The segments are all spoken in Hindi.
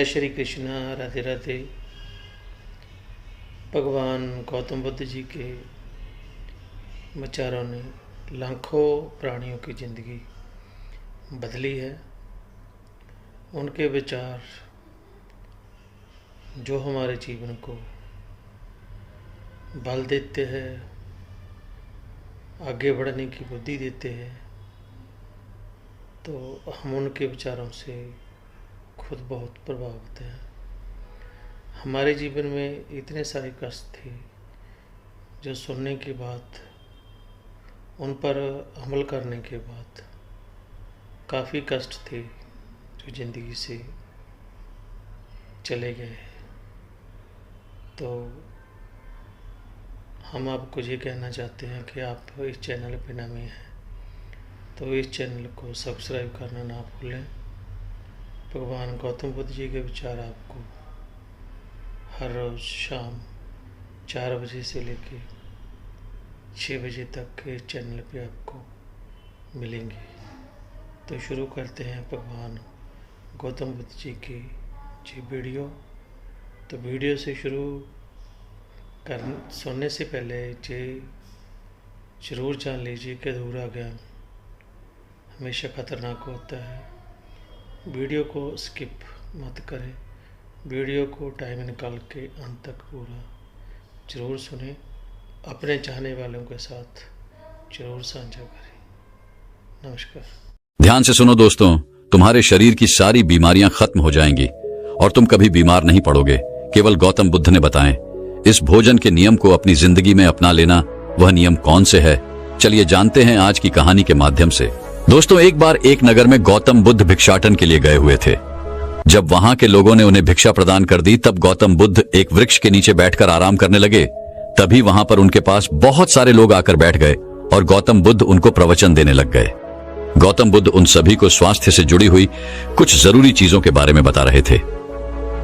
जय श्री कृष्णा, राधे राधे। भगवान गौतम बुद्ध जी के विचारों ने लाखों प्राणियों की ज़िंदगी बदली है। उनके विचार जो हमारे जीवन को बल देते हैं, आगे बढ़ने की बुद्धि देते हैं, तो हम उनके विचारों से खुद बहुत प्रभावित हैं। हमारे जीवन में इतने सारे कष्ट थे जो सुनने के बाद, उन पर अमल करने के बाद काफ़ी कष्ट थे जो ज़िंदगी से चले गए। तो हम आपको ये कहना चाहते हैं कि आप इस चैनल पे नए हैं तो इस चैनल को सब्सक्राइब करना ना भूलें। भगवान गौतम बुद्ध जी के विचार आपको हर रोज़ शाम 4 बजे से लेके 6 बजे तक इस चैनल पे आपको मिलेंगे। तो शुरू करते हैं भगवान गौतम बुद्ध जी की जी वीडियो। तो वीडियो से शुरू सुनने से पहले ये ज़रूर जान लीजिए कि अधूरा ज्ञान हमेशा खतरनाक होता है। वीडियो को स्किप मत करें, वीडियो को टाइम निकाल के अंत तक पूरा ज़रूर सुनें। अपने चाहने वालों के साथ ज़रूर साझा करें। नमस्कार। ध्यान से सुनो दोस्तों, तुम्हारे शरीर की सारी बीमारियां खत्म हो जाएंगी और तुम कभी बीमार नहीं पड़ोगे। केवल गौतम बुद्ध ने बताएं। इस भोजन के नियम को अपनी जिंदगी में अपना लेना, वह नियम कौन से है, चलिए जानते हैं आज की कहानी के माध्यम से। दोस्तों, एक बार एक नगर में गौतम बुद्ध भिक्षाटन के लिए गए हुए थे। जब वहां के लोगों ने उन्हें भिक्षा प्रदान कर दी, तब गौतम बुद्ध एक वृक्ष के नीचे बैठकर आराम करने लगे। तभी वहां पर उनके पास बहुत सारे लोग आकर बैठ गए और गौतम बुद्ध उनको प्रवचन देने लग गए। गौतम बुद्ध उन सभी को स्वास्थ्य से जुड़ी हुई कुछ जरूरी चीजों के बारे में बता रहे थे।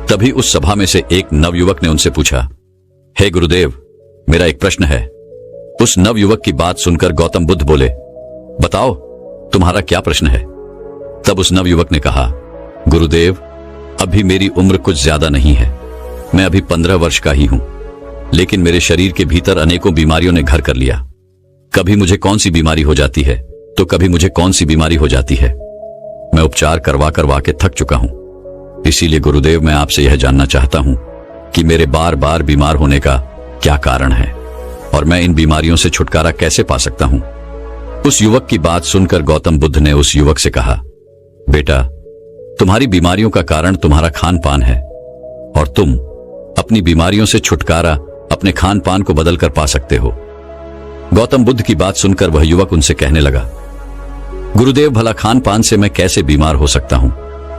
तभी उस सभा में से एक नवयुवक ने उनसे पूछा, हे गुरुदेव, मेरा एक प्रश्न है। उस नवयुवक की बात सुनकर गौतम बुद्ध बोले, बताओ तुम्हारा क्या प्रश्न है। तब उस नवयुवक ने कहा, गुरुदेव, अभी मेरी उम्र कुछ ज्यादा नहीं है, मैं अभी 15 वर्ष का ही हूं, लेकिन मेरे शरीर के भीतर अनेकों बीमारियों ने घर कर लिया। कभी मुझे कौन सी बीमारी हो जाती है तो कभी मुझे कौन सी बीमारी हो जाती है। मैं उपचार करवा करवा के थक चुका हूं। इसीलिए गुरुदेव, मैं आपसे यह जानना चाहता हूं कि मेरे बार बार बीमार होने का क्या कारण है और मैं इन बीमारियों से छुटकारा कैसे पा सकता हूं। उस युवक की बात सुनकर गौतम बुद्ध ने उस युवक से कहा, बेटा, तुम्हारी बीमारियों का कारण तुम्हारा खान पान है और तुम अपनी बीमारियों से छुटकारा अपने खान पान को बदल कर पा सकते हो। गौतम बुद्ध की बात सुनकर वह युवक उनसे कहने लगा, गुरुदेव, भला खान पान से मैं कैसे बीमार हो सकता हूं?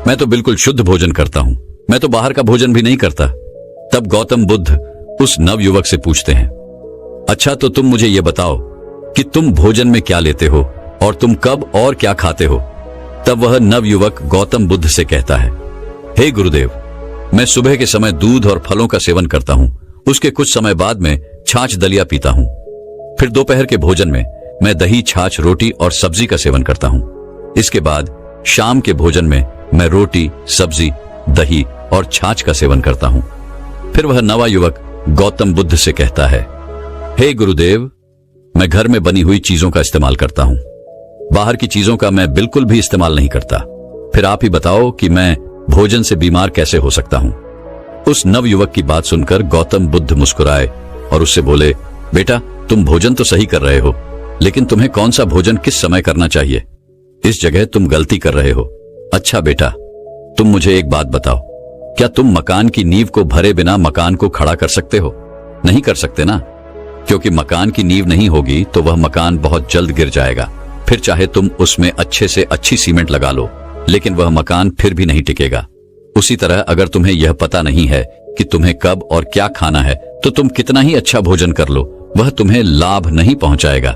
मैं तो बिल्कुल शुद्ध भोजन करता हूं, मैं तो बाहर का भोजन भी नहीं करता। तब गौतम बुद्ध उस नवयुवक से पूछते हैं, अच्छा तो तुम मुझे यह बताओ कि तुम भोजन में क्या लेते हो और तुम कब और क्या खाते हो। तब वह नवयुवक गौतम बुद्ध से कहता है, हे गुरुदेव, मैं सुबह के समय दूध और फलों का सेवन करता हूं, उसके कुछ समय बाद में छाछ दलिया पीता हूं, फिर दोपहर के भोजन में मैं दही, छाछ, रोटी और सब्जी का सेवन करता हूं। इसके बाद शाम के भोजन में मैं रोटी, सब्जी, दही और छाछ का सेवन करता हूं। फिर वह नवा युवक गौतम बुद्ध से कहता है, हे गुरुदेव, मैं घर में बनी हुई चीजों का इस्तेमाल करता हूं, बाहर की चीजों का मैं बिल्कुल भी इस्तेमाल नहीं करता। फिर आप ही बताओ कि मैं भोजन से बीमार कैसे हो सकता हूं। उस नवयुवक की बात सुनकर गौतम बुद्ध मुस्कुराए और उससे बोले, बेटा, तुम भोजन तो सही कर रहे हो, लेकिन तुम्हें कौन सा भोजन किस समय करना चाहिए, इस जगह तुम गलती कर रहे हो। अच्छा बेटा, तुम मुझे एक बात बताओ, क्या तुम मकान की नींव को भरे बिना मकान को खड़ा कर सकते हो? नहीं कर सकते ना, क्योंकि मकान की नींव नहीं होगी तो वह मकान बहुत जल्द गिर जाएगा। फिर चाहे तुम उसमें अच्छे से अच्छी सीमेंट लगा लो, लेकिन वह मकान फिर भी नहीं टिकेगा। उसी तरह अगर तुम्हें यह पता नहीं है कि तुम्हें कब और क्या खाना है, तो तुम कितना ही अच्छा भोजन कर लो, वह तुम्हें लाभ नहीं पहुंचाएगा।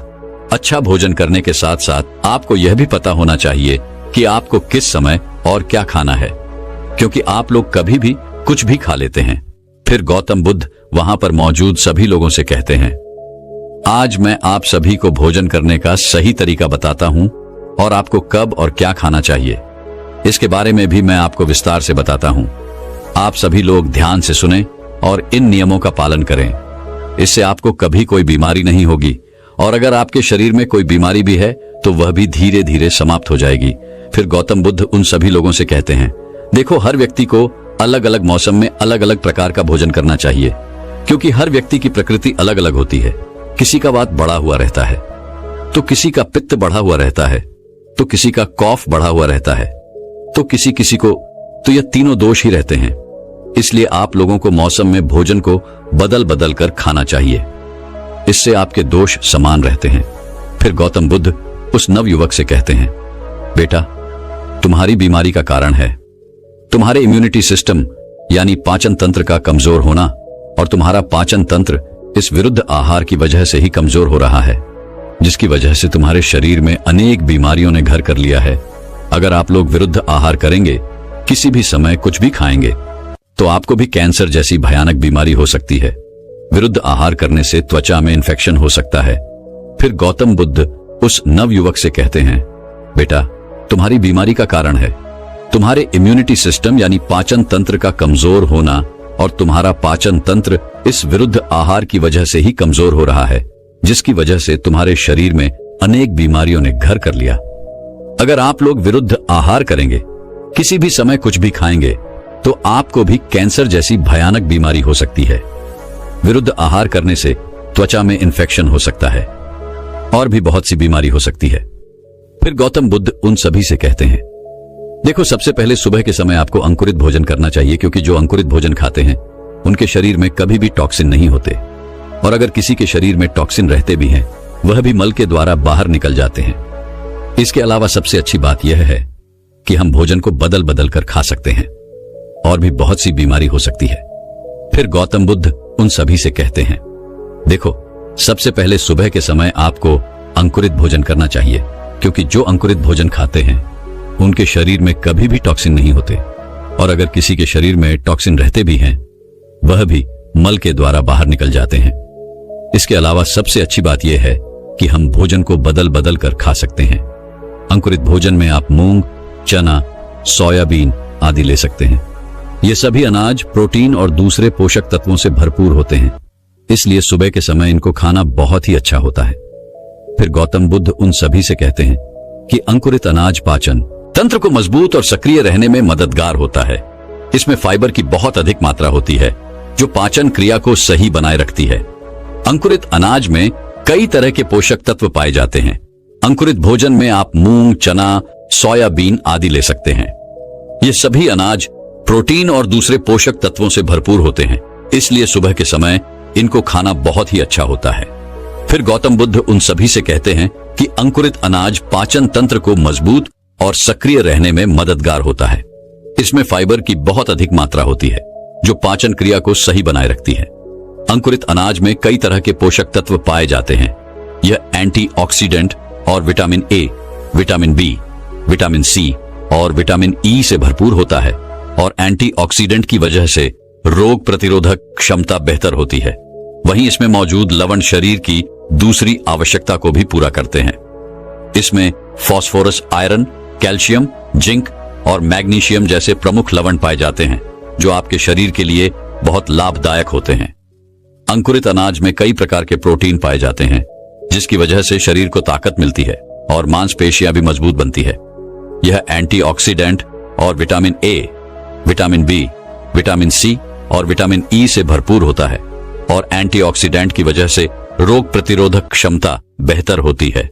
अच्छा भोजन करने के साथ साथ आपको यह भी पता होना चाहिए कि आपको किस समय और क्या खाना है, क्योंकि आप लोग कभी भी कुछ भी खा लेते हैं। फिर गौतम बुद्ध वहां पर मौजूद सभी लोगों से कहते हैं, आज मैं आप सभी को भोजन करने का सही तरीका बताता हूं और आपको कब और क्या खाना चाहिए, इसके बारे में भी मैं आपको विस्तार से बताता हूं। आप सभी लोग ध्यान से सुने और इन नियमों का पालन करें। इससे आपको कभी कोई बीमारी नहीं होगी, और अगर आपके शरीर में कोई बीमारी भी है तो वह भी धीरे धीरे समाप्त हो जाएगी। फिर गौतम बुद्ध उन सभी लोगों से कहते हैं, देखो, हर व्यक्ति को अलग अलग मौसम में अलग अलग प्रकार का भोजन करना चाहिए, क्योंकि हर व्यक्ति की प्रकृति अलग अलग होती है। किसी का वात बढ़ा हुआ रहता है, तो किसी का पित्त बढ़ा हुआ रहता है, तो किसी का कॉफ बढ़ा हुआ रहता है, तो किसी को तो यह तीनों दोष ही रहते हैं। इसलिए आप लोगों को मौसम में भोजन को बदल बदल कर खाना चाहिए। इससे आपके दोष समान रहते हैं। फिर गौतम बुद्ध उस नवयुवक से कहते हैं, बेटा, तुम्हारी बीमारी का कारण है तुम्हारे इम्यूनिटी सिस्टम यानी पाचन तंत्र का कमजोर होना, और तुम्हारा पाचन तंत्र इस विरुद्ध आहार की वजह से ही कमजोर हो रहा है, जिसकी वजह से तुम्हारे शरीर में अनेक बीमारियों ने घर कर लिया है। अगर आप लोग विरुद्ध आहार करेंगे, किसी भी समय कुछ भी खाएंगे, तो आपको भी कैंसर जैसी भयानक बीमारी हो सकती है। विरुद्ध आहार करने से त्वचा में इन्फेक्शन हो सकता है। फिर गौतम बुद्ध उस नवयुवक से कहते हैं, बेटा, तुम्हारी बीमारी का कारण है तुम्हारे इम्यूनिटी सिस्टम यानी पाचन तंत्र का कमजोर होना, और तुम्हारा पाचन तंत्र इस विरुद्ध आहार की वजह से ही कमजोर हो रहा है, जिसकी वजह से तुम्हारे शरीर में अनेक बीमारियों ने घर कर लिया। अगर आप लोग विरुद्ध आहार करेंगे, किसी भी समय कुछ भी खाएंगे, तो आपको भी कैंसर जैसी भयानक बीमारी हो सकती है। विरुद्ध आहार करने से त्वचा में इन्फेक्शन हो सकता है और भी बहुत सी बीमारी हो सकती है। फिर गौतम बुद्ध उन सभी से कहते हैं, देखो, सबसे पहले सुबह के समय आपको अंकुरित भोजन करना चाहिए, क्योंकि जो अंकुरित भोजन खाते हैं उनके शरीर में कभी भी टॉक्सिन नहीं होते, और अगर किसी के शरीर में टॉक्सिन रहते भी हैं, वह भी मल के द्वारा बाहर निकल जाते हैं। इसके अलावा सबसे अच्छी बात यह है कि हम भोजन को बदल बदल कर खा सकते हैं, और भी बहुत सी बीमारी हो सकती है। फिर गौतम बुद्ध उन सभी से कहते हैं, देखो, सबसे पहले सुबह के समय आपको अंकुरित भोजन करना चाहिए, क्योंकि जो अंकुरित भोजन खाते हैं उनके शरीर में कभी भी टॉक्सिन नहीं होते, और अगर किसी के शरीर में टॉक्सिन रहते भी हैं, वह भी मल के द्वारा बाहर निकल जाते हैं। इसके अलावा सबसे अच्छी बात यह है कि हम भोजन को बदल बदल कर खा सकते हैं। अंकुरित भोजन में आप मूंग, चना, सोयाबीन आदि ले सकते हैं। ये सभी अनाज प्रोटीन और दूसरे पोषक तत्वों से भरपूर होते हैं, इसलिए सुबह के समय इनको खाना बहुत ही अच्छा होता है। फिर गौतम बुद्ध उन सभी से कहते हैं कि अंकुरित अनाज पाचन तंत्र को मजबूत और सक्रिय रहने में मददगार होता है। इसमें फाइबर की बहुत अधिक मात्रा होती है, जो पाचन क्रिया को सही बनाए रखती है। अंकुरित अनाज में कई तरह के पोषक तत्व पाए जाते हैं। अंकुरित भोजन में आप मूंग, चना, सोयाबीन आदि ले सकते हैं। ये सभी अनाज प्रोटीन और दूसरे पोषक तत्वों से भरपूर होते हैं, इसलिए सुबह के समय इनको खाना बहुत ही अच्छा होता है। फिर गौतम बुद्ध उन सभी से कहते हैं कि अंकुरित अनाज पाचन तंत्र को मजबूत और सक्रिय रहने में मददगार होता है। इसमें फाइबर की बहुत अधिक मात्रा होती है, जो पाचन क्रिया को सही बनाए रखती है। अंकुरित अनाज में कई तरह के पोषक तत्व पाए जाते हैं। यह एंटीऑक्सीडेंट और vitamin A, vitamin B, vitamin C और विटामिन ई से भरपूर होता है, और एंटीऑक्सीडेंट की वजह से रोग प्रतिरोधक क्षमता बेहतर होती है। वहीं इसमें मौजूद लवण शरीर की दूसरी आवश्यकता को भी पूरा करते हैं। इसमें फास्फोरस, आयरन, कैल्शियम, जिंक और मैग्नीशियम जैसे प्रमुख लवण पाए जाते हैं, जो आपके शरीर के लिए बहुत लाभदायक होते हैं। अंकुरित अनाज में कई प्रकार के प्रोटीन पाए जाते हैं, जिसकी वजह से शरीर को ताकत मिलती है और मांसपेशियां भी मजबूत बनती है। यह एंटीऑक्सीडेंट और vitamin A, vitamin B, vitamin C और विटामिन ई से भरपूर होता है, और एंटीऑक्सीडेंट की वजह से रोग प्रतिरोधक क्षमता बेहतर होती है।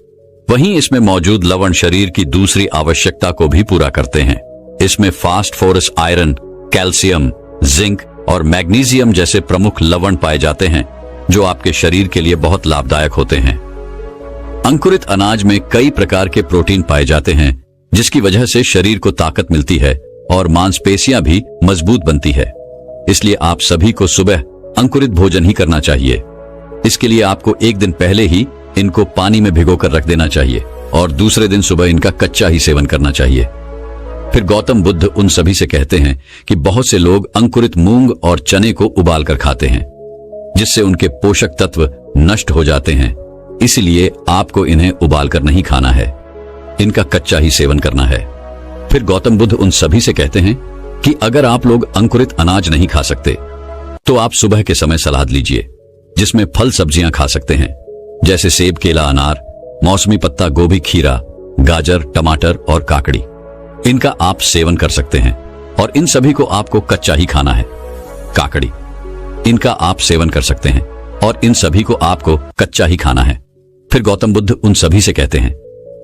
वहीं इसमें मौजूद लवण शरीर की दूसरी आवश्यकता को भी पूरा करते हैं। इसमें फास्फोरस, आयरन, कैल्शियम, जिंक और मैग्नीशियम जैसे प्रमुख लवण पाए जाते हैं, जो आपके शरीर के लिए बहुत लाभदायक होते हैं। अंकुरित अनाज में कई प्रकार के प्रोटीन पाए जाते हैं, जिसकी वजह से शरीर को ताकत मिलती है और मांसपेशियां भी मजबूत बनती है। इसलिए आप सभी को सुबह अंकुरित भोजन ही करना चाहिए। इसके लिए आपको एक दिन पहले ही इनको पानी में भिगोकर रख देना चाहिए, और दूसरे दिन सुबह इनका कच्चा ही सेवन करना चाहिए। फिर गौतम बुद्ध उन सभी से कहते हैं कि बहुत से लोग अंकुरित मूंग और चने को उबाल कर खाते हैं, जिससे उनके पोषक तत्व नष्ट हो जाते हैं। इसलिए आपको इन्हें उबाल कर नहीं खाना है, इनका कच्चा ही सेवन करना है। फिर गौतम बुद्ध उन सभी से कहते हैं कि अगर आप लोग अंकुरित अनाज नहीं खा सकते तो आप सुबह के समय सलाद लीजिए, जिसमें फल सब्जियां खा सकते हैं, जैसे सेब, केला, अनार, मौसमी पत्ता गोभी, खीरा, गाजर, टमाटर और काकड़ी। इनका आप सेवन कर सकते हैं और इन सभी को आपको कच्चा ही खाना है। काकड़ी, इनका आप सेवन कर सकते हैं और इन सभी को आपको कच्चा ही खाना है। फिर गौतम बुद्ध उन सभी से कहते हैं,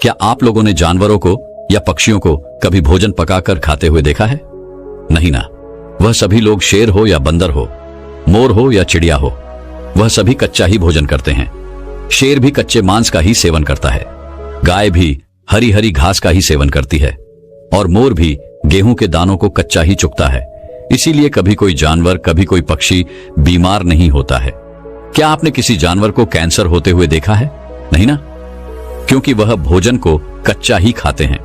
क्या आप लोगों ने जानवरों को या पक्षियों को कभी भोजन पकाकर खाते हुए देखा है? नहीं ना। वह सभी लोग, शेर हो या बंदर हो, मोर हो या चिड़िया हो, वह सभी कच्चा ही भोजन करते हैं। शेर भी कच्चे मांस का ही सेवन करता है, गाय भी हरी हरी घास का ही सेवन करती है और मोर भी गेहूं के दानों को कच्चा ही चुगता है। इसीलिए कभी कोई जानवर, कभी कोई पक्षी बीमार नहीं होता है। क्या आपने किसी जानवर को कैंसर होते हुए देखा है? नहीं ना, क्योंकि वह भोजन को कच्चा ही खाते हैं,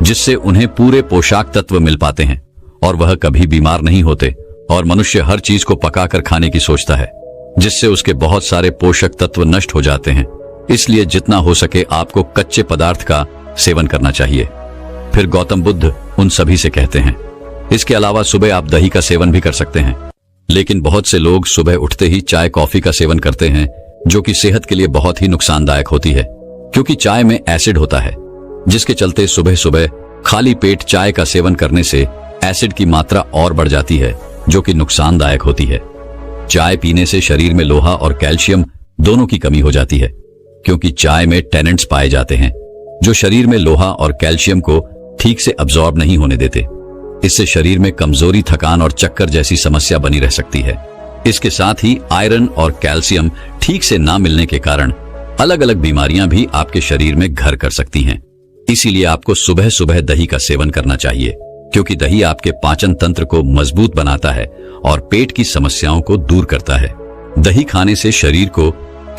जिससे उन्हें पूरे पोषक तत्व मिल पाते हैं और वह कभी बीमार नहीं होते। और मनुष्य हर चीज को पकाकर खाने की सोचता है, जिससे उसके बहुत सारे पोषक तत्व नष्ट हो जाते हैं। इसलिए जितना हो सके आपको कच्चे पदार्थ का सेवन करना चाहिए। फिर गौतम बुद्ध उन सभी से कहते हैं, इसके अलावा सुबह आप दही का सेवन भी कर सकते हैं। लेकिन बहुत से लोग सुबह उठते ही चाय कॉफी का सेवन करते हैं, जो कि सेहत के लिए बहुत ही नुकसानदायक होती है, क्योंकि चाय में एसिड होता है, जिसके चलते सुबह सुबह खाली पेट चाय का सेवन करने से एसिड की मात्रा और बढ़ जाती है, जो कि नुकसानदायक होती है। चाय पीने से शरीर में लोहा और कैल्शियम दोनों की कमी हो जाती है, क्योंकि चाय में टैनेंट्स पाए जाते हैं, जो शरीर में लोहा और कैल्शियम को ठीक से अब्सॉर्ब नहीं होने देते। इससे शरीर में कमजोरी, थकान और चक्कर जैसी समस्या बनी रह सकती है। इसके साथ ही आयरन और कैल्शियम ठीक से ना मिलने के कारण अलग अलग बीमारियां भी आपके शरीर में घर कर सकती हैं। इसीलिए आपको सुबह सुबह दही का सेवन करना चाहिए, क्योंकि दही आपके पाचन तंत्र को मजबूत बनाता है और पेट की समस्याओं को दूर करता है। दही खाने से शरीर को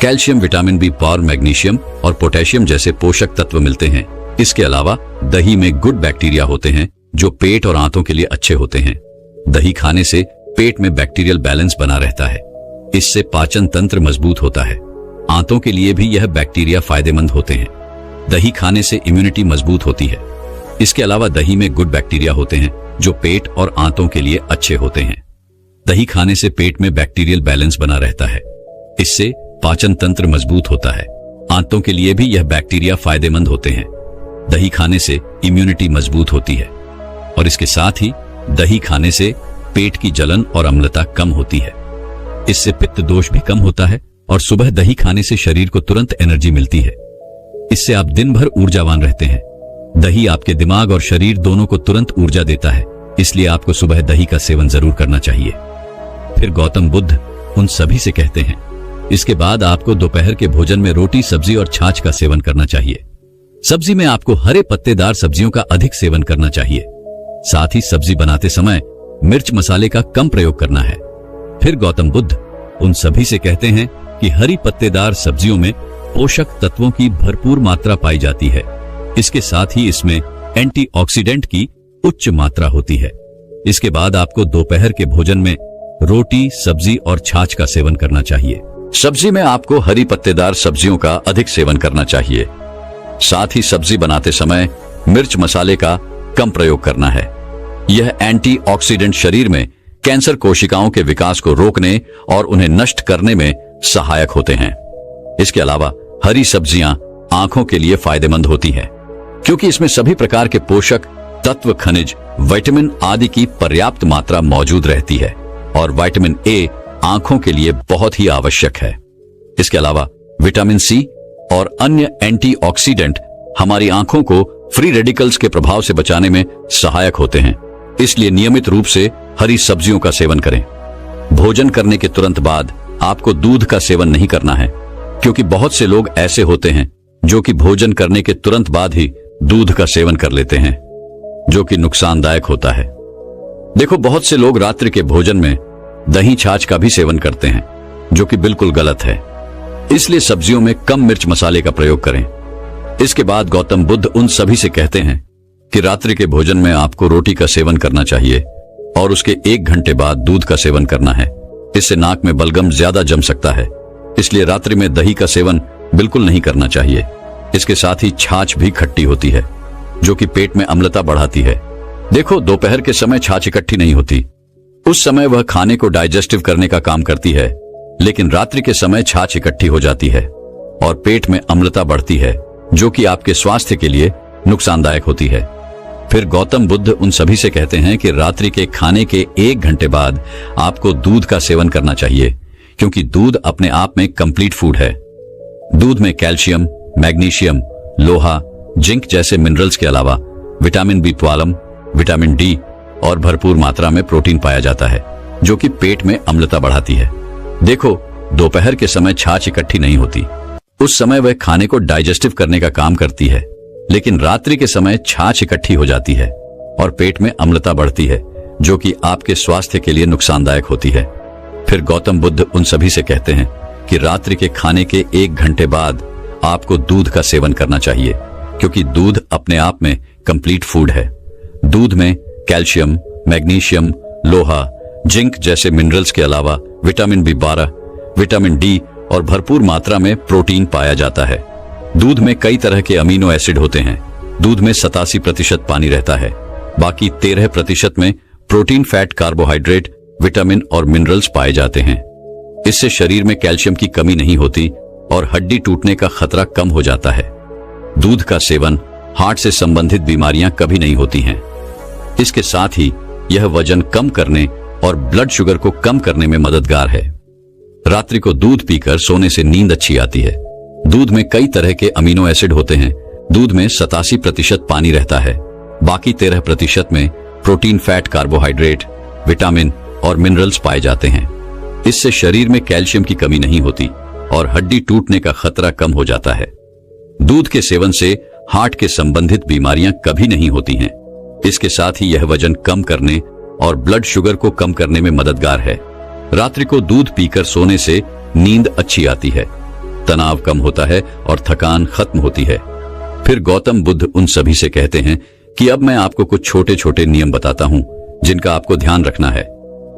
कैल्शियम, विटामिन बी और मैग्नीशियम और पोटेशियम जैसे पोषक तत्व मिलते हैं। इसके अलावा दही में गुड बैक्टीरिया होते हैं, जो पेट और आंतों के लिए अच्छे होते हैं। दही खाने से पेट में बैक्टीरियल बैलेंस बना रहता है, इससे पाचन तंत्र मजबूत होता है। आंतों के लिए भी यह बैक्टीरिया फायदेमंद होते हैं। दही खाने से इम्यूनिटी मजबूत होती है। इसके अलावा दही में गुड बैक्टीरिया होते हैं, जो पेट और आंतों के लिए अच्छे होते हैं। दही खाने से पेट में बैक्टीरियल बैलेंस बना रहता है, इससे पाचन तंत्र मजबूत होता है। आंतों के लिए भी यह बैक्टीरिया फायदेमंद होते हैं। दही खाने से इम्यूनिटी मजबूत होती है और इसके साथ ही दही खाने से पेट की जलन और अम्लता कम होती है। इससे पित्त दोष भी कम होता है और सुबह दही खाने से शरीर को तुरंत एनर्जी मिलती है। इससे आप दिन भर ऊर्जावान रहते हैं। दही आपके दिमाग और शरीर दोनों को तुरंत ऊर्जा देता है, इसलिए आपको सुबह दही का सेवन जरूर करना चाहिए। फिर गौतम बुद्ध उन सभी से कहते हैं, इसके बाद आपको दोपहर के भोजन में रोटी, सब्जी और छाछ का सेवन करना चाहिए। सब्जी में आपको हरे पत्तेदार सब्जियों का अधिक सेवन करना चाहिए। साथ ही सब्जी बनाते समय मिर्च मसाले का कम प्रयोग करना है। फिर गौतम बुद्ध उन सभी से कहते हैं कि हरी पत्तेदार सब्जियों में पोषक तत्वों की भरपूर मात्रा पाई जाती है। इसके साथ ही इसमें एंटीऑक्सीडेंट की उच्च मात्रा होती है। इसके बाद आपको दोपहर के भोजन में रोटी, सब्जी और छाछ का सेवन करना चाहिए। सब्जी में आपको हरी पत्तेदार सब्जियों का अधिक सेवन करना चाहिए। साथ ही सब्जी बनाते समय मिर्च मसाले का कम प्रयोग करना है। यह एंटीऑक्सीडेंट शरीर में कैंसर कोशिकाओं के विकास को रोकने और उन्हें नष्ट करने में सहायक होते हैं। इसके अलावा हरी सब्जियां आंखों के लिए फायदेमंद होती हैं, क्योंकि इसमें सभी प्रकार के पोषक तत्व, खनिज, विटामिन आदि की पर्याप्त मात्रा मौजूद रहती है और विटामिन ए आंखों के लिए बहुत ही आवश्यक है। इसके अलावा विटामिन सी और अन्य एंटीऑक्सीडेंट हमारी आंखों को फ्री रेडिकल्स के प्रभाव से बचाने में सहायक होते हैं। इसलिए नियमित रूप से हरी सब्जियों का सेवन करें। भोजन करने के तुरंत बाद आपको दूध का सेवन नहीं करना है, क्योंकि बहुत से लोग ऐसे होते हैं जो कि भोजन करने के तुरंत बाद ही दूध का सेवन कर लेते हैं, जो कि नुकसानदायक होता है। देखो, बहुत से लोग रात्रि के भोजन में दही, छाछ का भी सेवन करते हैं, जो कि बिल्कुल गलत है। इसलिए सब्जियों में कम मिर्च मसाले का प्रयोग करें। इसके बाद गौतम बुद्ध उन सभी से कहते हैं कि रात्रि के भोजन में आपको रोटी का सेवन करना चाहिए और उसके 1 घंटे बाद दूध का सेवन करना है। इससे नाक में बलगम ज्यादा जम सकता है, इसलिए रात्रि में दही का सेवन बिल्कुल नहीं करना चाहिए। इसके साथ ही छाछ भी खट्टी होती है, जो कि पेट में अम्लता बढ़ाती है। देखो, दोपहर के समय छाछ इकट्ठी नहीं होती। उस समय वह खाने को डाइजेस्टिव करने का काम करती है, लेकिन रात्रि के समय छाछ इकट्ठी हो जाती है और पेट में अम्लता बढ़ती है, जो कि आपके स्वास्थ्य के लिए नुकसानदायक होती है। फिर गौतम बुद्ध उन सभी से कहते हैं कि रात्रि के खाने के 1 घंटे बाद आपको दूध का सेवन करना चाहिए, क्योंकि दूध अपने आप में कंप्लीट फूड है। दूध में कैल्शियम, मैग्नीशियम, लोहा, जिंक जैसे मिनरल्स के अलावा विटामिन B12, विटामिन डी और भरपूर मात्रा में प्रोटीन पाया जाता है, जो कि पेट में अम्लता बढ़ाती है। देखो, दोपहर के समय छाछ इकट्ठी नहीं होती। उस समय वह खाने को डाइजेस्टिव करने का काम करती है, लेकिन रात्रि के समय छाछ इकट्ठी हो जाती है और पेट में अम्लता बढ़ती है, जो कि आपके स्वास्थ्य के लिए नुकसानदायक होती है। फिर गौतम बुद्ध उन सभी से कहते हैं कि रात्रि के खाने के 1 घंटे बाद आपको दूध का सेवन करना चाहिए, क्योंकि दूध अपने आप में कंप्लीट फूड है। दूध में कैल्शियम, मैग्नीशियम, लोहा, जिंक जैसे मिनरल्स के अलावा विटामिन B12, विटामिन डी और भरपूर मात्रा में प्रोटीन पाया जाता है। दूध में कई तरह के अमीनो एसिड होते हैं। दूध में 87% पानी रहता है, बाकी 13% में प्रोटीन, फैट, कार्बोहाइड्रेट, विटामिन और मिनरल्स पाए जाते हैं। इससे शरीर में कैल्शियम की कमी नहीं होती और हड्डी टूटने का खतरा कम हो जाता है। दूध का सेवन हार्ट से संबंधित बीमारियां कभी नहीं होती हैं। इसके साथ ही यह वजन कम करने और ब्लड शुगर को कम करने में मददगार है। रात्रि को दूध पीकर सोने से नींद अच्छी आती है। दूध में कई तरह के अमीनो एसिड होते हैं। दूध में 87% पानी रहता है, बाकी 13% में प्रोटीन, फैट, कार्बोहाइड्रेट, विटामिन और मिनरल्स पाए जाते हैं। इससे शरीर में कैल्शियम की कमी नहीं होती और हड्डी टूटने का खतरा कम हो जाता है। दूध के सेवन से हार्ट के संबंधित बीमारियां कभी नहीं होती हैं। इसके साथ ही यह वजन कम करने और ब्लड शुगर को कम करने में मददगार है। रात्रि को दूध पीकर सोने से नींद अच्छी आती है, तनाव कम होता है और थकान खत्म होती है। फिर गौतम बुद्ध उन सभी से कहते हैं कि अब मैं आपको कुछ छोटे छोटे नियम बताता हूं, जिनका आपको ध्यान रखना है।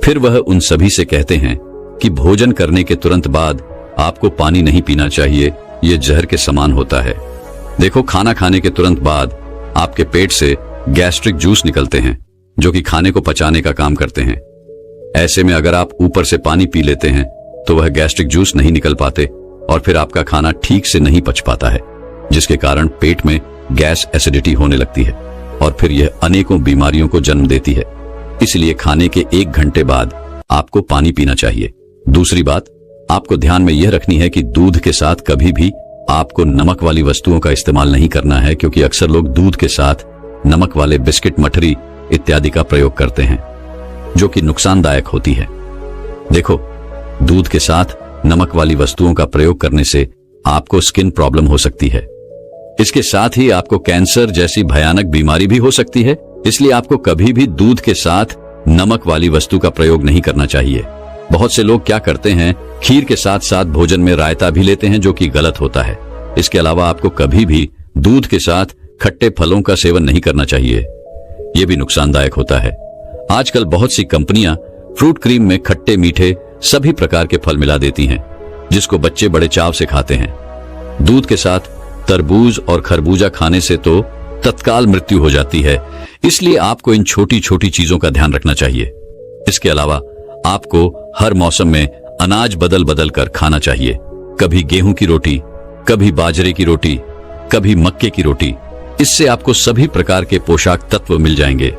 फिर वह उन सभी से कहते हैं कि भोजन करने के तुरंत बाद आपको पानी नहीं पीना चाहिए, यह जहर के समान होता है। देखो, खाना खाने के तुरंत बाद आपके पेट से गैस्ट्रिक जूस निकलते हैं, जो कि खाने को पचाने का काम करते हैं। ऐसे में अगर आप ऊपर से पानी पी लेते हैं तो वह गैस्ट्रिक जूस नहीं निकल पाते और फिर आपका खाना ठीक से नहीं पच पाता है, जिसके कारण पेट में गैस, एसिडिटी होने लगती है और फिर यह अनेकों बीमारियों को जन्म देती है। इसलिए खाने के 1 घंटे बाद आपको पानी पीना चाहिए। दूसरी बात आपको ध्यान में यह रखनी है कि दूध के साथ कभी भी आपको नमक वाली वस्तुओं का इस्तेमाल नहीं करना है, क्योंकि अक्सर लोग दूध के साथ नमक वाले बिस्किट, मठरी इत्यादि का प्रयोग करते हैं, जो कि नुकसानदायक होती है। देखो, दूध के साथ नमक वाली वस्तुओं का प्रयोग करने से आपको स्किन प्रॉब्लम हो सकती है। इसके साथ ही आपको कैंसर जैसी भयानक बीमारी भी हो सकती है। इसलिए आपको कभी भी दूध के साथ नमक वाली वस्तु का प्रयोग नहीं करना चाहिए। बहुत से लोग क्या करते हैं, खीर के साथ साथ भोजन में रायता भी लेते हैं, जो कि गलत होता है। इसके अलावा आपको कभी भी दूध के साथ खट्टे फलों का सेवन नहीं करना चाहिए, यह भी नुकसानदायक होता है। आजकल बहुत सी कंपनियां फ्रूट क्रीम में खट्टे, मीठे सभी प्रकार के फल मिला देती हैं, जिसको बच्चे बड़े चाव से खाते हैं। दूध के साथ तरबूज और खरबूजा खाने से तो तत्काल मृत्यु हो जाती है। इसलिए आपको इन छोटी छोटी चीजों का ध्यान रखना चाहिए। इसके अलावा आपको हर मौसम में अनाज बदल बदल कर खाना चाहिए। कभी गेहूं की रोटी, कभी बाजरे की रोटी, कभी मक्के की रोटी। इससे आपको सभी प्रकार के पोषक तत्व मिल जाएंगे।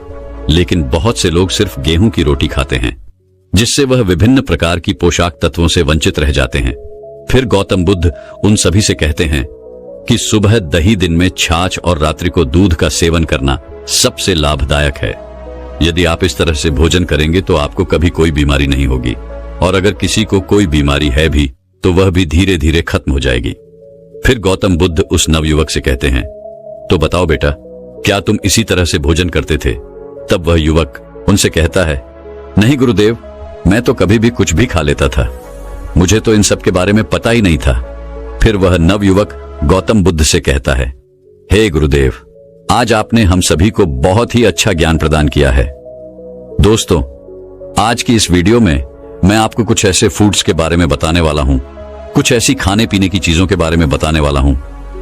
लेकिन बहुत से लोग सिर्फ गेहूं की रोटी खाते हैं, जिससे वह विभिन्न प्रकार की पोषक तत्वों से वंचित रह जाते हैं। फिर गौतम बुद्ध उन सभी से कहते हैं कि सुबह दही, दिन में छाछ और रात्रि को दूध का सेवन करना सबसे लाभदायक है। यदि आप इस तरह से भोजन करेंगे तो आपको कभी कोई बीमारी नहीं होगी, और अगर किसी को कोई बीमारी है भी तो वह भी धीरे धीरे खत्म हो जाएगी। फिर गौतम बुद्ध उस नवयुवक से कहते हैं, तो बताओ बेटा, क्या तुम इसी तरह से भोजन करते थे? तब वह युवक उनसे कहता है, नहीं गुरुदेव, मैं तो कभी भी कुछ भी खा लेता था, मुझे तो इन सब के बारे में पता ही नहीं था। फिर वह नवयुवक गौतम बुद्ध से कहता है, हे गुरुदेव, आज आपने हम सभी को बहुत ही अच्छा ज्ञान प्रदान किया है। दोस्तों, आज की इस वीडियो में मैं आपको कुछ ऐसे फूड्स के बारे में बताने वाला हूं, कुछ ऐसी खाने पीने की चीजों के बारे में बताने वाला हूं,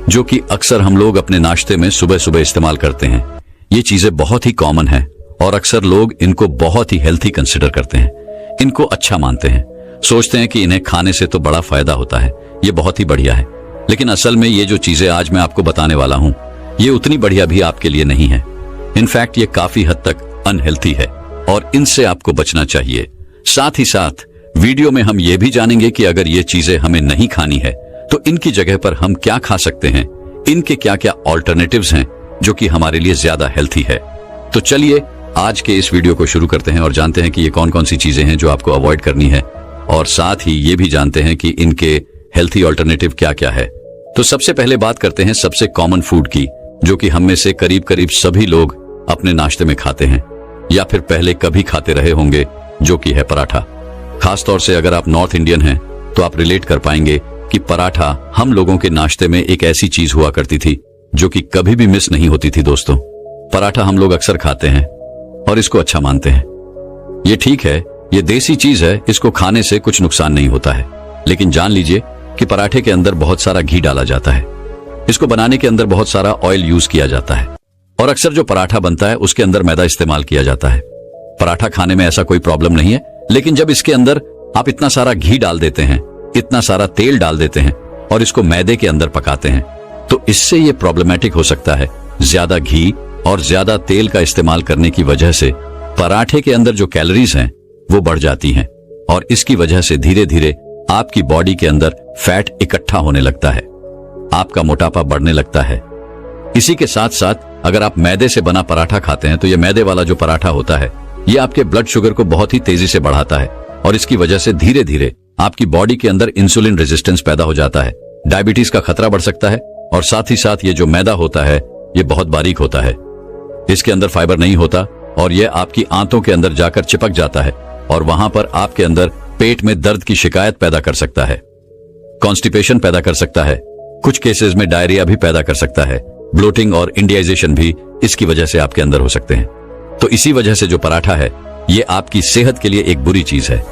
जो कि अक्सर हम लोग अपने नाश्ते में सुबह सुबह इस्तेमाल करते हैं। ये चीजें बहुत ही कॉमन हैं और अक्सर लोग इनको बहुत ही हेल्थी कंसिडर करते हैं, इनको अच्छा मानते हैं, सोचते हैं कि इन्हें खाने से तो बड़ा फायदा होता है, ये बहुत ही बढ़िया है। लेकिन असल में ये जो चीजें आज मैं आपको बताने वाला हूं, ये उतनी बढ़िया भी आपके लिए नहीं है। इनफैक्ट ये काफी हद तक अनहेल्थी है और इनसे आपको बचना चाहिए। साथ ही साथ वीडियो में हम ये भी जानेंगे कि अगर ये चीजें हमें नहीं खानी है तो इनकी जगह पर हम क्या खा सकते हैं, इनके क्या क्या ऑल्टरनेटिव्स हैं जो कि हमारे लिए ज्यादा हेल्थी है। तो चलिए आज के इस वीडियो को शुरू करते हैं और जानते हैं कि ये कौन कौन सी चीजें हैं जो आपको अवॉइड करनी है, और साथ ही ये भी जानते हैं कि इनके हेल्थी ऑल्टरनेटिव क्या क्या है। तो सबसे पहले बात करते हैं सबसे कॉमन फूड की, जो कि हम में से करीब करीब सभी लोग अपने नाश्ते में खाते हैं या फिर पहले कभी खाते रहे होंगे, जो कि है पराठा। खासतौर से अगर आप नॉर्थ इंडियन हैं तो आप रिलेट कर पाएंगे कि पराठा हम लोगों के नाश्ते में एक ऐसी चीज हुआ करती थी जो कि कभी भी मिस नहीं होती थी। दोस्तों, पराठा हम लोग अक्सर खाते हैं और इसको अच्छा मानते हैं। ये ठीक है, ये देसी चीज है, इसको खाने से कुछ नुकसान नहीं होता है। लेकिन जान लीजिए कि पराठे के अंदर बहुत सारा घी डाला जाता है, इसको बनाने के अंदर बहुत सारा ऑयल यूज किया जाता है, और अक्सर जो पराठा बनता है उसके अंदर मैदा इस्तेमाल किया जाता है। पराठा खाने में ऐसा कोई प्रॉब्लम नहीं है, लेकिन जब इसके अंदर आप इतना सारा घी डाल देते हैं, इतना सारा तेल डाल देते हैं और इसको मैदे के अंदर पकाते हैं, तो इससे ये प्रॉब्लमेटिक हो सकता है। ज्यादा घी और ज्यादा तेल का इस्तेमाल करने की वजह से पराठे के अंदर जो कैलोरीज हैं वो बढ़ जाती हैं, और इसकी वजह से धीरे धीरे आपकी बॉडी के अंदर फैट इकट्ठा होने लगता है, आपका मोटापा बढ़ने लगता है। इसी के साथ साथ अगर आप मैदे से बना पराठा खाते हैं तो ये मैदे वाला जो पराठा होता है ये आपके ब्लड शुगर को बहुत ही तेजी से बढ़ाता है, और इसकी वजह से धीरे धीरे आपकी बॉडी के अंदर इंसुलिन रेजिस्टेंस पैदा हो जाता है, डायबिटीज का खतरा बढ़ सकता है। और साथ ही साथ ये जो मैदा होता है ये बहुत बारीक होता है, इसके अंदर फाइबर नहीं होता, और ये आपकी आंतों के अंदर जाकर चिपक जाता है और वहां पर आपके अंदर पेट में दर्द की शिकायत पैदा कर सकता है, कॉन्स्टिपेशन पैदा कर सकता है, कुछ केसेस में डायरिया भी पैदा कर सकता है, ब्लोटिंग और इंडियाइजेशन भी इसकी वजह से आपके अंदर हो सकते हैं। तो इसी वजह से जो पराठा है ये आपकी सेहत के लिए एक बुरी चीज है,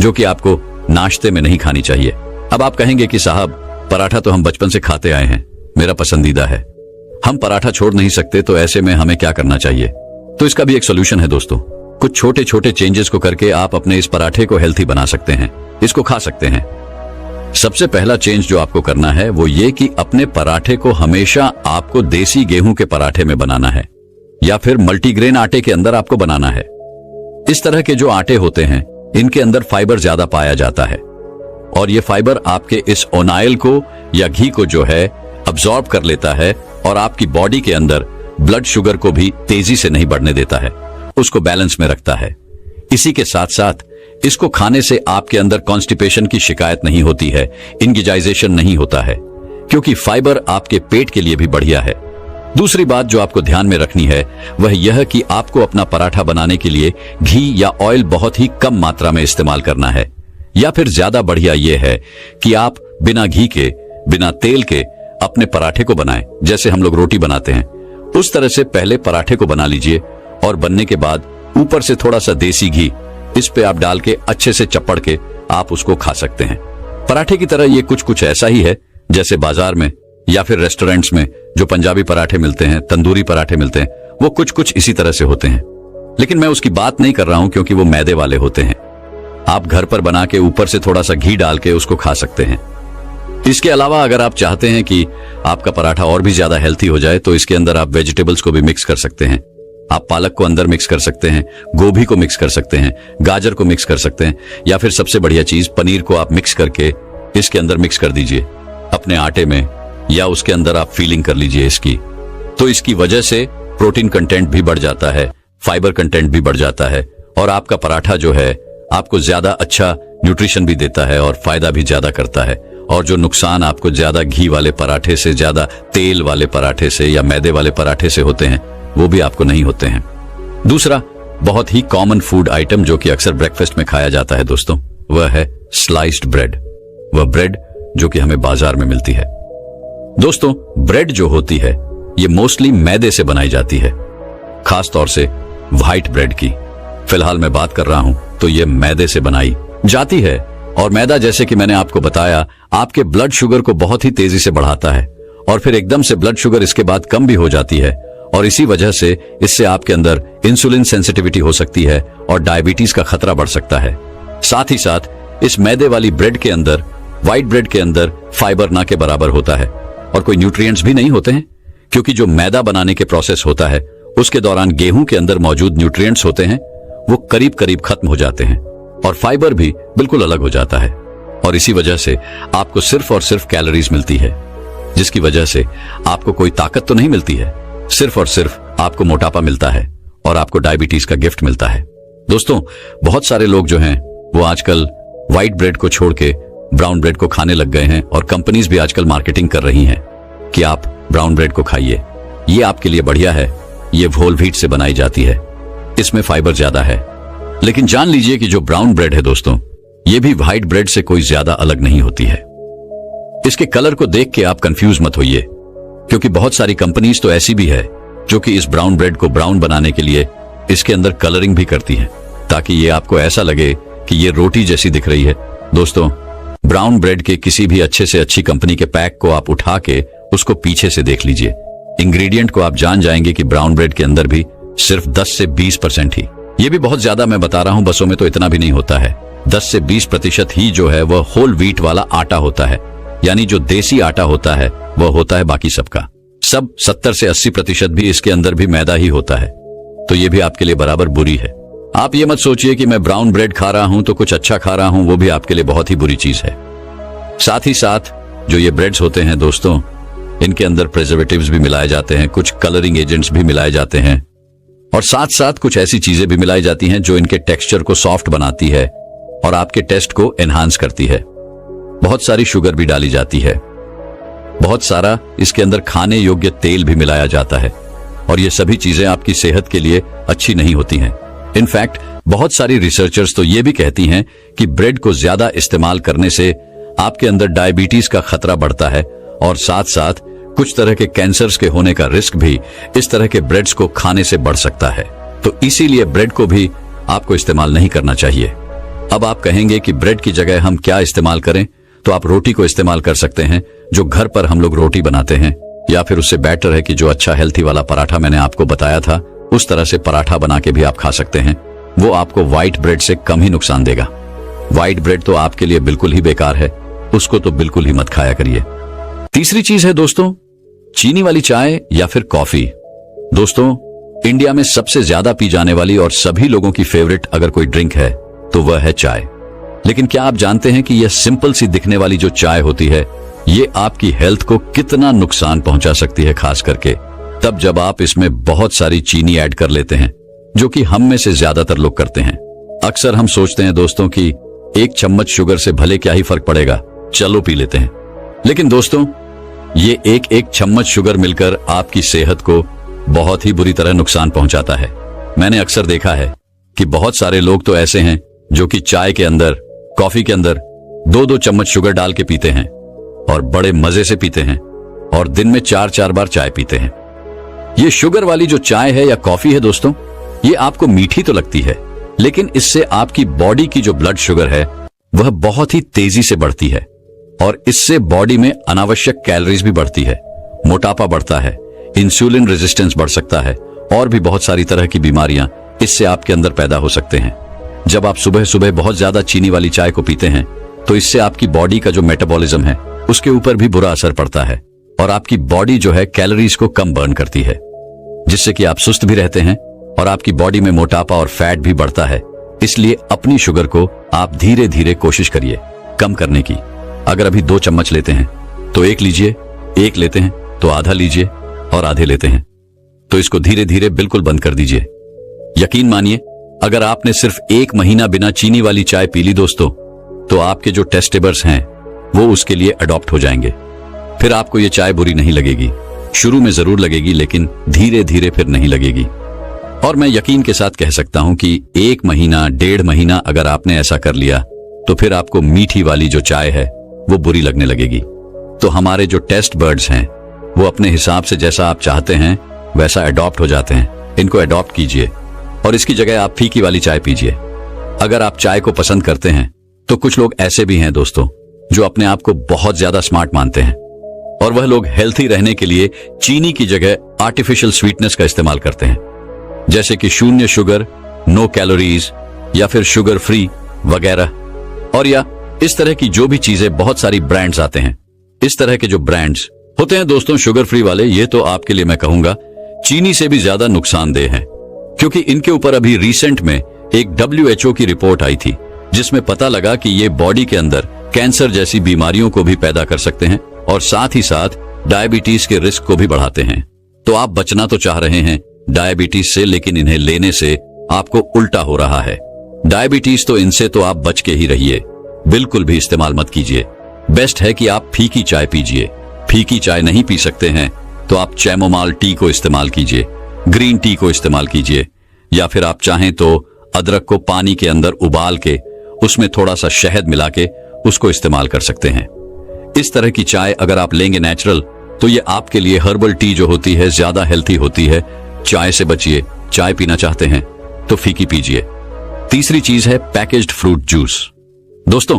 जो कि आपको नाश्ते में नहीं खानी चाहिए। अब आप कहेंगे कि साहब पराठा तो हम बचपन से खाते आए हैं, मेरा पसंदीदा है, हम पराठा छोड़ नहीं सकते, तो ऐसे में हमें क्या करना चाहिए? तो इसका भी एक सोल्यूशन है दोस्तों। कुछ छोटे छोटे चेंजेस को करके आप अपने इस पराठे को हेल्थी बना सकते हैं, इसको खा सकते हैं। सबसे पहला चेंज जो आपको करना है वो ये कि अपने पराठे को हमेशा आपको देसी गेहूं के पराठे में बनाना है या फिर मल्टीग्रेन आटे के अंदर आपको बनाना है। इस तरह के जो आटे होते हैं इनके अंदर फाइबर ज्यादा पाया जाता है, और ये फाइबर आपके इस ओनाइल को या घी को जो है अब्सॉर्ब कर लेता है और आपकी बॉडी के अंदर ब्लड शुगर को भी तेजी से नहीं बढ़ने देता है, उसको बैलेंस में रखता है। इसी के साथ साथ इसको खाने से आपके अंदर कॉन्स्टिपेशन की शिकायत नहीं होती है, इंडिजाइजेशन नहीं होता है, क्योंकि फाइबर आपके पेट के लिए भी बढ़िया है। दूसरी बात जो आपको ध्यान में रखनी है वह यह कि आपको अपना पराठा बनाने के लिए घी या ऑयल बहुत ही कम मात्रा में इस्तेमाल करना है, या फिर ज्यादा बढ़िया यह है कि आप बिना घी के, बिना तेल के अपने पराठे को बनाएं। जैसे हम लोग रोटी बनाते हैं उस तरह से पहले पराठे को बना लीजिए, और बनने के बाद ऊपर से थोड़ा सा देसी घी इस पे आप डाल के अच्छे से चप्पड़ के आप उसको खा सकते हैं। पराठे की तरह ये कुछ ऐसा ही है जैसे बाजार में या फिर रेस्टोरेंट्स में जो पंजाबी पराठे मिलते हैं, तंदूरी पराठे मिलते हैं, वो कुछ इसी तरह से होते हैं। लेकिन मैं उसकी बात नहीं कर रहा हूं क्योंकि वो मैदे वाले होते हैं। आप घर पर बना के ऊपर से थोड़ा सा घी डाल के उसको खा सकते हैं। इसके अलावा अगर आप चाहते हैं कि आपका पराठा और भी ज्यादा हेल्थी हो जाए तो इसके अंदर आप वेजिटेबल्स को भी मिक्स कर सकते हैं। आप पालक को अंदर मिक्स कर सकते हैं, गोभी को मिक्स कर सकते हैं, गाजर को मिक्स कर सकते हैं, या फिर सबसे बढ़िया चीज पनीर को आप मिक्स करके इसके अंदर मिक्स कर दीजिए अपने आटे में, या उसके अंदर आप फीलिंग कर लीजिए इसकी। तो इसकी वजह से प्रोटीन कंटेंट भी बढ़ जाता है, फाइबर कंटेंट भी बढ़ जाता है, और आपका पराठा जो है आपको ज्यादा अच्छा न्यूट्रिशन भी देता है और फायदा भी ज्यादा करता है। और जो नुकसान आपको ज्यादा घी वाले पराठे से, ज्यादा तेल वाले पराठे से या मैदे वाले पराठे से होते हैं वो भी आपको नहीं होते हैं। दूसरा बहुत ही कॉमन फूड आइटम जो कि अक्सर ब्रेकफास्ट में खाया जाता है दोस्तों, वह है स्लाइस्ड ब्रेड। वह ब्रेड जो कि हमें बाजार में मिलती है। दोस्तों, ब्रेड जो होती है ये मोस्टली मैदे से बनाई जाती है, खास तौर से व्हाइट ब्रेड की। फिलहाल मैं बात कर रहा हूं तो ये मैदे से बनाई जाती है, और मैदा जैसे कि मैंने आपको बताया आपके ब्लड शुगर को बहुत ही तेजी से बढ़ाता है, और फिर एकदम से ब्लड शुगर इसके बाद कम भी हो जाती है, और इसी वजह से इससे आपके अंदर इंसुलिन सेंसिटिविटी हो सकती है और डायबिटीज का खतरा बढ़ सकता है। साथ ही साथ इस मैदे वाली ब्रेड के अंदर, व्हाइट ब्रेड के अंदर फाइबर ना के बराबर होता है और कोई न्यूट्रिएंट्स भी नहीं होते हैं, क्योंकि जो मैदा बनाने के प्रोसेस होता है उसके दौरान गेहूं के अंदर मौजूद न्यूट्रिएंट्स होते हैं वो करीब करीब खत्म हो जाते हैं और फाइबर भी बिल्कुल अलग हो जाता है और इसी वजह से आपको सिर्फ और सिर्फ कैलोरीज मिलती है, जिसकी वजह से आपको कोई ताकत तो नहीं मिलती है, सिर्फ और सिर्फ आपको मोटापा मिलता है और आपको डायबिटीज का गिफ्ट मिलता है। दोस्तों, बहुत सारे लोग जो हैं वो आजकल व्हाइट ब्रेड को छोड़ के ब्राउन ब्रेड को खाने लग गए हैं और कंपनीज भी आजकल मार्केटिंग कर रही हैं कि आप ब्राउन ब्रेड को खाइए, ये आपके लिए बढ़िया है, ये होल व्हीट से बनाई जाती है, इसमें फाइबर ज्यादा है। लेकिन जान लीजिए कि जो ब्राउन ब्रेड है दोस्तों, ये भी व्हाइट ब्रेड से कोई ज्यादा अलग नहीं होती है। इसके कलर को देख के आप कंफ्यूज मत होइए, क्योंकि बहुत सारी कंपनीज तो ऐसी भी है जो कि इस ब्राउन ब्रेड को ब्राउन बनाने के लिए इसके अंदर कलरिंग भी करती हैं, ताकि ये आपको ऐसा लगे कि ये रोटी जैसी दिख रही है। दोस्तों, ब्राउन ब्रेड के किसी भी अच्छे से अच्छी कंपनी के पैक को आप उठा के उसको पीछे से देख लीजिए, इंग्रेडिएंट को आप जान जाएंगे कि ब्राउन ब्रेड के अंदर भी सिर्फ 10 से 20% ही, ये भी बहुत ज्यादा मैं बता रहा हूं, बसों में तो इतना भी नहीं होता है, 10 से 20% ही जो है वह होल व्हीट वाला आटा होता है, यानी जो देसी आटा होता है वह होता है बाकी सबका। सब 70 से 80% भी इसके अंदर भी मैदा ही होता है, तो ये भी आपके लिए बराबर बुरी है। आप ये मत सोचिए कि मैं ब्राउन ब्रेड खा रहा हूं तो कुछ अच्छा खा रहा हूं, वो भी आपके लिए बहुत ही बुरी चीज है। साथ ही साथ जो ये ब्रेड्स होते हैं दोस्तों, इनके अंदर प्रिजर्वेटिव्स भी मिलाए जाते हैं, कुछ कलरिंग एजेंट्स भी मिलाए जाते हैं और साथ साथ कुछ ऐसी चीजें भी मिलाई जाती हैं जो इनके टेक्सचर को सॉफ्ट बनाती है और आपके टेस्ट को एनहांस करती है। बहुत सारी शुगर भी डाली जाती है, बहुत सारा इसके अंदर खाने योग्य तेल भी मिलाया जाता है और ये सभी चीजें आपकी सेहत के लिए अच्छी नहीं होती हैं। इनफैक्ट बहुत सारी रिसर्चर्स तो ये भी कहती हैं कि ब्रेड को ज्यादा इस्तेमाल करने से आपके अंदर डायबिटीज का खतरा बढ़ता है और साथ साथ कुछ तरह के कैंसर्स के होने का रिस्क भी इस तरह के ब्रेड्स को खाने से बढ़ सकता है। तो इसीलिए ब्रेड को भी आपको इस्तेमाल नहीं करना चाहिए। अब आप कहेंगे कि ब्रेड की जगह हम क्या इस्तेमाल करें, तो आप रोटी को इस्तेमाल कर सकते हैं, जो घर पर हम लोग रोटी बनाते हैं, या फिर उससे बेटर है कि जो अच्छा हेल्थी वाला पराठा मैंने आपको बताया था उस तरह से पराठा बना के भी आप खा सकते हैं। वो आपको व्हाइट ब्रेड से कम ही नुकसान देगा। व्हाइट ब्रेड तो आपके लिए बिल्कुल ही बेकार है, उसको तो बिल्कुल ही मत खाया करिए। तीसरी चीज है दोस्तों, चीनी वाली चाय या फिर कॉफी। दोस्तों, इंडिया में सबसे ज्यादा पी जाने वाली और सभी लोगों की फेवरेट अगर कोई ड्रिंक है तो वह है चाय। लेकिन क्या आप जानते हैं कि यह सिंपल सी दिखने वाली जो चाय होती है ये आपकी हेल्थ को कितना नुकसान पहुंचा सकती है, खास करके तब जब आप इसमें बहुत सारी चीनी ऐड कर लेते हैं, जो कि हम में से ज्यादातर लोग करते हैं। अक्सर हम सोचते हैं दोस्तों कि एक चम्मच शुगर से भले क्या ही फर्क पड़ेगा, चलो पी लेते हैं। लेकिन दोस्तों, ये एक चम्मच शुगर मिलकर आपकी सेहत को बहुत ही बुरी तरह नुकसान पहुंचाता है। मैंने अक्सर देखा है कि बहुत सारे लोग तो ऐसे हैं जो कि चाय के अंदर, कॉफी के अंदर 2-2 चम्मच शुगर डाल के पीते हैं और बड़े मजे से पीते हैं और दिन में 4-4 बार चाय पीते हैं। ये शुगर वाली जो चाय है या कॉफी है दोस्तों, ये आपको मीठी तो लगती है, लेकिन इससे आपकी बॉडी की जो ब्लड शुगर है वह बहुत ही तेजी से बढ़ती है और इससे बॉडी में अनावश्यक कैलोरीज भी बढ़ती है, मोटापा बढ़ता है, इंसुलिन रेजिस्टेंस बढ़ सकता है और भी बहुत सारी तरह की बीमारियां इससे आपके अंदर पैदा हो सकते हैं। जब आप सुबह सुबह बहुत ज्यादा चीनी वाली चाय को पीते हैं तो इससे आपकी बॉडी का जो मेटाबॉलिज्म है उसके ऊपर भी बुरा असर पड़ता है और आपकी बॉडी जो है कैलोरीज को कम बर्न करती है, जिससे कि आप सुस्त भी रहते हैं और आपकी बॉडी में मोटापा और फैट भी बढ़ता है। इसलिए अपनी शुगर को आप धीरे धीरे कोशिश करिए कम करने की। अगर अभी 2 चम्मच लेते हैं तो 1 लीजिए, 1 लेते हैं तो आधा लीजिए और आधे लेते हैं तो इसको धीरे धीरे बिल्कुल बंद कर दीजिए। यकीन मानिए, अगर आपने सिर्फ 1 महीना बिना चीनी वाली चाय पी ली दोस्तों, तो आपके जो टेस्टेबर्स हैं वो उसके लिए अडॉप्ट हो जाएंगे। फिर आपको ये चाय बुरी नहीं लगेगी। शुरू में जरूर लगेगी, लेकिन धीरे धीरे फिर नहीं लगेगी। और मैं यकीन के साथ कह सकता हूं कि 1 महीना, 1.5 महीना अगर आपने ऐसा कर लिया तो फिर आपको मीठी वाली जो चाय है वो बुरी लगने लगेगी। तो हमारे जो टेस्ट बर्ड्स हैं वो अपने हिसाब से जैसा आप चाहते हैं वैसा अडॉप्ट हो जाते हैं। इनको अडॉप्ट कीजिए और इसकी जगह आप फीकी वाली चाय पीजिए। अगर आप चाय को पसंद करते हैं तो कुछ लोग ऐसे भी हैं दोस्तों जो अपने आप को बहुत ज्यादा स्मार्ट मानते हैं और वह लोग हेल्थी रहने के लिए चीनी की जगह आर्टिफिशियल स्वीटनेस का इस्तेमाल करते हैं, जैसे कि 0 शुगर, नो कैलोरीज या फिर शुगर फ्री वगैरह, और या इस तरह की जो भी चीजें बहुत सारी ब्रांड्स आते हैं। इस तरह के जो ब्रांड्स होते हैं दोस्तों शुगर फ्री वाले, ये तो आपके लिए मैं कहूंगा चीनी से भी ज्यादा नुकसानदेह हैं, क्योंकि इनके ऊपर अभी रिसेंट में एक WHO की रिपोर्ट आई थी जिसमें पता लगा कि ये बॉडी के अंदर कैंसर जैसी बीमारियों को भी पैदा कर सकते हैं और साथ ही साथ डायबिटीज के रिस्क को भी बढ़ाते हैं। तो आप बचना तो चाह रहे हैं डायबिटीज से, लेकिन इन्हें लेने से आपको उल्टा हो रहा है। डायबिटीज तो इनसे तो आप बच के ही रहिए, बिल्कुल भी इस्तेमाल मत कीजिए। बेस्ट है कि आप फीकी चाय पीजिए। फीकी चाय नहीं पी सकते हैं तो आप चैमोमाल टी को इस्तेमाल कीजिए, ग्रीन टी को इस्तेमाल कीजिए, या फिर आप चाहें तो अदरक को पानी के अंदर उबाल के उसमें थोड़ा सा शहद मिला के उसको इस्तेमाल कर सकते हैं। इस तरह की चाय अगर आप लेंगे नेचुरल, तो ये आपके लिए हर्बल टी जो होती है ज्यादा हेल्थी होती है। चाय से बचिए। चाय पीना चाहते हैं तो फीकी पीजिए। तीसरी चीज है पैकेज्ड फ्रूट जूस। दोस्तों,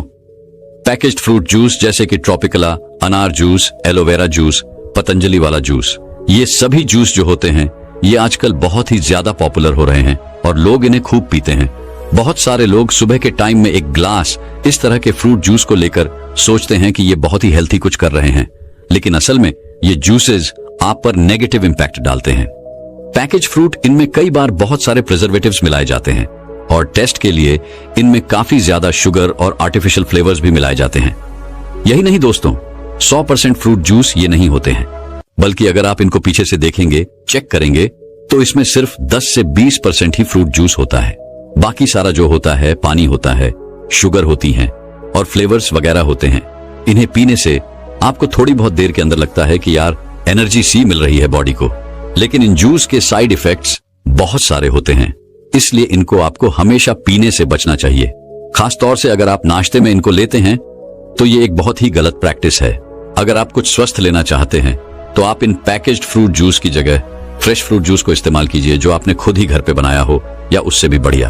पैकेज्ड फ्रूट जूस जैसे कि ट्रॉपिकला, अनार जूस, एलोवेरा जूस, पतंजलि वाला जूस, ये सभी जूस जो होते हैं ये आजकल बहुत ही ज्यादा पॉपुलर हो रहे हैं और लोग इन्हें खूब पीते हैं। बहुत सारे लोग सुबह के टाइम में एक ग्लास इस तरह के फ्रूट जूस को लेकर सोचते हैं कि ये बहुत ही हेल्थी कुछ कर रहे हैं, लेकिन असल में ये जूसेस आप पर नेगेटिव इंपैक्ट डालते हैं। पैकेज फ्रूट, इनमें कई बार बहुत सारे प्रिजर्वेटिव्स मिलाए जाते हैं और टेस्ट के लिए इनमें काफी ज्यादा शुगर और आर्टिफिशियल फ्लेवर्स भी मिलाए जाते हैं। यही नहीं दोस्तों, 100% फ्रूट जूस ये नहीं होते हैं, बल्कि अगर आप इनको पीछे से देखेंगे, चेक करेंगे, तो इसमें सिर्फ 10 से 20% ही फ्रूट जूस होता है। बाकी सारा जो होता है पानी होता है, शुगर होती है और फ्लेवर्स वगैरह होते हैं। इन्हें पीने से आपको थोड़ी बहुत देर के अंदर लगता है कि यार एनर्जी सी मिल रही है बॉडी को, लेकिन इन जूस के साइड इफेक्ट्स बहुत सारे होते हैं, इसलिए इनको आपको हमेशा पीने से बचना चाहिए। खास तौर से अगर आप नाश्ते में इनको लेते हैं तो ये एक बहुत ही गलत प्रैक्टिस है। अगर आप कुछ स्वस्थ लेना चाहते हैं तो आप इन पैकेज्ड फ्रूट जूस की जगह फ्रेश फ्रूट जूस को इस्तेमाल कीजिए, जो आपने खुद ही घर पे बनाया हो या उससे भी बढ़िया।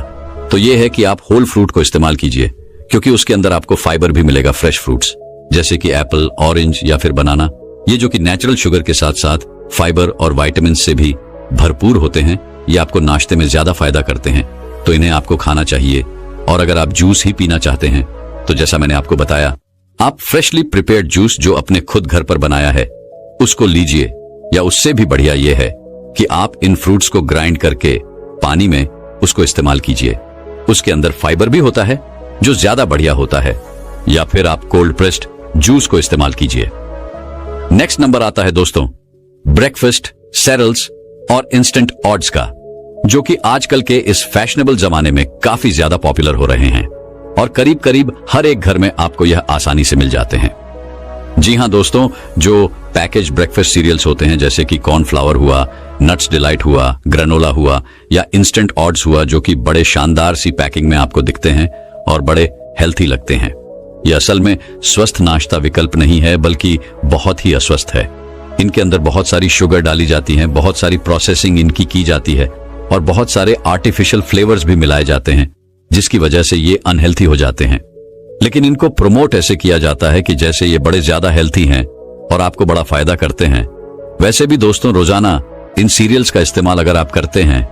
तो ये है कि आप होल फ्रूट को इस्तेमाल कीजिए, क्योंकि उसके अंदर आपको फाइबर भी मिलेगा फ्रेश फ्रूट्स, जैसे कि एप्पल, ऑरेंज या फिर बनाना, ये जो कि नेचुरल शुगर के साथ साथ फाइबर और विटामिन से भी भरपूर होते हैं। ये आपको नाश्ते में ज्यादा फायदा करते हैं, तो इन्हें आपको खाना चाहिए। और अगर आप जूस ही पीना चाहते हैं तो जैसा मैंने आपको बताया, आप फ्रेशली प्रिपेयर्ड जूस जो अपने खुद घर पर बनाया है उसको लीजिए, या उससे भी बढ़िया यह है कि आप इन फ्रूट्स को ग्राइंड करके पानी में उसको इस्तेमाल कीजिए। उसके अंदर फाइबर भी होता है जो ज्यादा बढ़िया होता है, या फिर आप कोल्ड प्रेस्ड जूस को इस्तेमाल कीजिए। नेक्स्ट नंबर आता है दोस्तों ब्रेकफास्ट सेरेल्स और इंस्टेंट ऑट्स का, जो कि आजकल के इस फैशनेबल जमाने में काफी ज्यादा पॉपुलर हो रहे हैं और करीब करीब हर एक घर में आपको यह आसानी से मिल जाते हैं। जी हां दोस्तों, जो पैकेज ब्रेकफास्ट सीरियल्स होते हैं जैसे कि कॉर्नफ्लावर हुआ, नट्स डिलाइट हुआ, ग्रेनोला हुआ या इंस्टेंट ऑट्स हुआ, जो कि बड़े शानदार सी पैकिंग में आपको दिखते हैं और बड़े हेल्थी लगते हैं, यह असल में स्वस्थ नाश्ता विकल्प नहीं है, बल्कि बहुत ही अस्वस्थ है। इनके अंदर बहुत सारी शुगर डाली जाती है, बहुत सारी प्रोसेसिंग इनकी की जाती है और बहुत सारे आर्टिफिशियल फ्लेवर्स भी मिलाए जाते हैं, जिसकी वजह से ये अनहेल्थी हो जाते हैं। लेकिन इनको प्रमोट ऐसे किया जाता है कि जैसे ये बड़े ज्यादा हेल्थी हैं और आपको बड़ा फायदा करते हैं। वैसे भी दोस्तों, रोजाना इन सीरियल्स का इस्तेमाल अगर आप करते हैं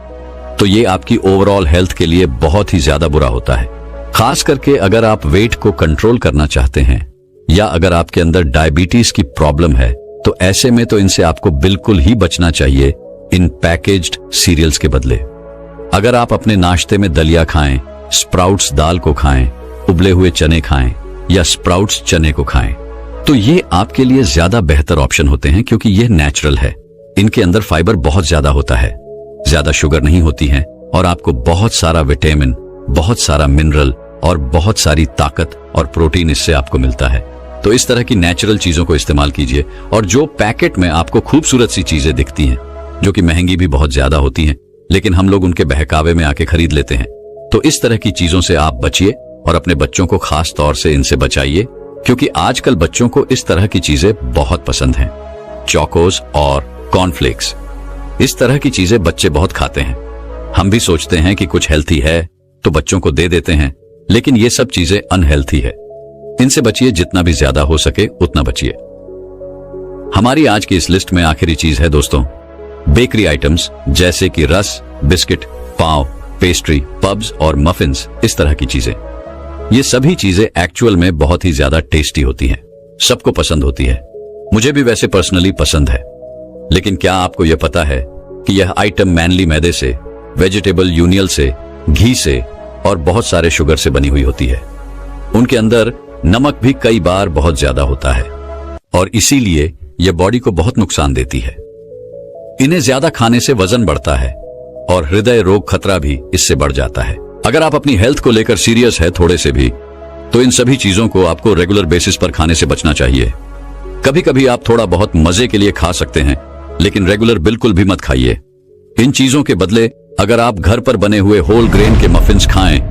तो ये आपकी ओवरऑल हेल्थ के लिए बहुत ही ज्यादा बुरा होता है। खास करके अगर आप वेट को कंट्रोल करना चाहते हैं या अगर आपके अंदर डायबिटीज की प्रॉब्लम है, तो ऐसे में तो इनसे आपको बिल्कुल ही बचना चाहिए इन पैकेज्ड सीरियल्स के बदले। अगर आप अपने नाश्ते में दलिया खाएं, स्प्राउट्स दाल को खाएं, उबले हुए चने खाएं या स्प्राउट्स चने को खाएं, तो ये आपके लिए ज्यादा बेहतर ऑप्शन होते हैं, क्योंकि ये नेचुरल है। इनके अंदर फाइबर बहुत ज्यादा होता है, ज्यादा शुगर नहीं होती है और आपको बहुत सारा विटामिन, बहुत सारा मिनरल और बहुत सारी ताकत और प्रोटीन इससे आपको मिलता है। तो इस तरह की नेचुरल चीजों को इस्तेमाल कीजिए। और जो पैकेट में आपको खूबसूरत सी चीजें दिखती हैं, जो कि महंगी भी बहुत ज्यादा होती हैं, लेकिन हम लोग उनके बहकावे में आके खरीद लेते हैं, तो इस तरह की चीजों से आप बचिए और अपने बच्चों को खास तौर से इनसे बचाइए, क्योंकि आजकल बच्चों को इस तरह की चीजें बहुत पसंद हैं। चोकोस और कॉर्नफ्लेक्स, इस तरह की चीजें बच्चे बहुत खाते हैं। हम भी सोचते हैं कि कुछ हेल्थी है तो बच्चों को दे देते हैं, लेकिन ये सब चीजें अनहेल्थी है। इनसे बचिए, जितना भी ज्यादा हो सके उतना बचिए। हमारी आज की इस लिस्ट में आखिरी चीज है दोस्तों बेकरी आइटम्स जैसे कि रस, बिस्किट, पाव, पेस्ट्री, पब्स और मफिन्स, इस तरह की चीजें। ये सभी चीजें एक्चुअल में बहुत ही ज्यादा टेस्टी होती हैं, सबको पसंद होती है। मुझे भी वैसे पर्सनली पसंद है। लेकिन क्या आपको यह पता है कि यह आइटम मैनली मैदे से, वेजिटेबल यूनियल से, घी से और बहुत सारे शुगर से बनी हुई होती है। उनके अंदर नमक भी कई बार बहुत ज्यादा होता है और इसीलिए यह बॉडी को बहुत नुकसान देती है। इन्हें ज्यादा खाने से वजन बढ़ता है और हृदय रोग खतरा भी इससे बढ़ जाता है। अगर आप अपनी हेल्थ को लेकर सीरियस है थोड़े से भी, तो इन सभी चीजों को आपको रेगुलर बेसिस पर खाने से बचना चाहिए। कभी कभी आप थोड़ा बहुत मजे के लिए खा सकते हैं, लेकिन रेगुलर बिल्कुल भी मत खाइए। इन चीजों के बदले अगर आप घर पर बने हुए होल ग्रेन के मफिन्स खाएं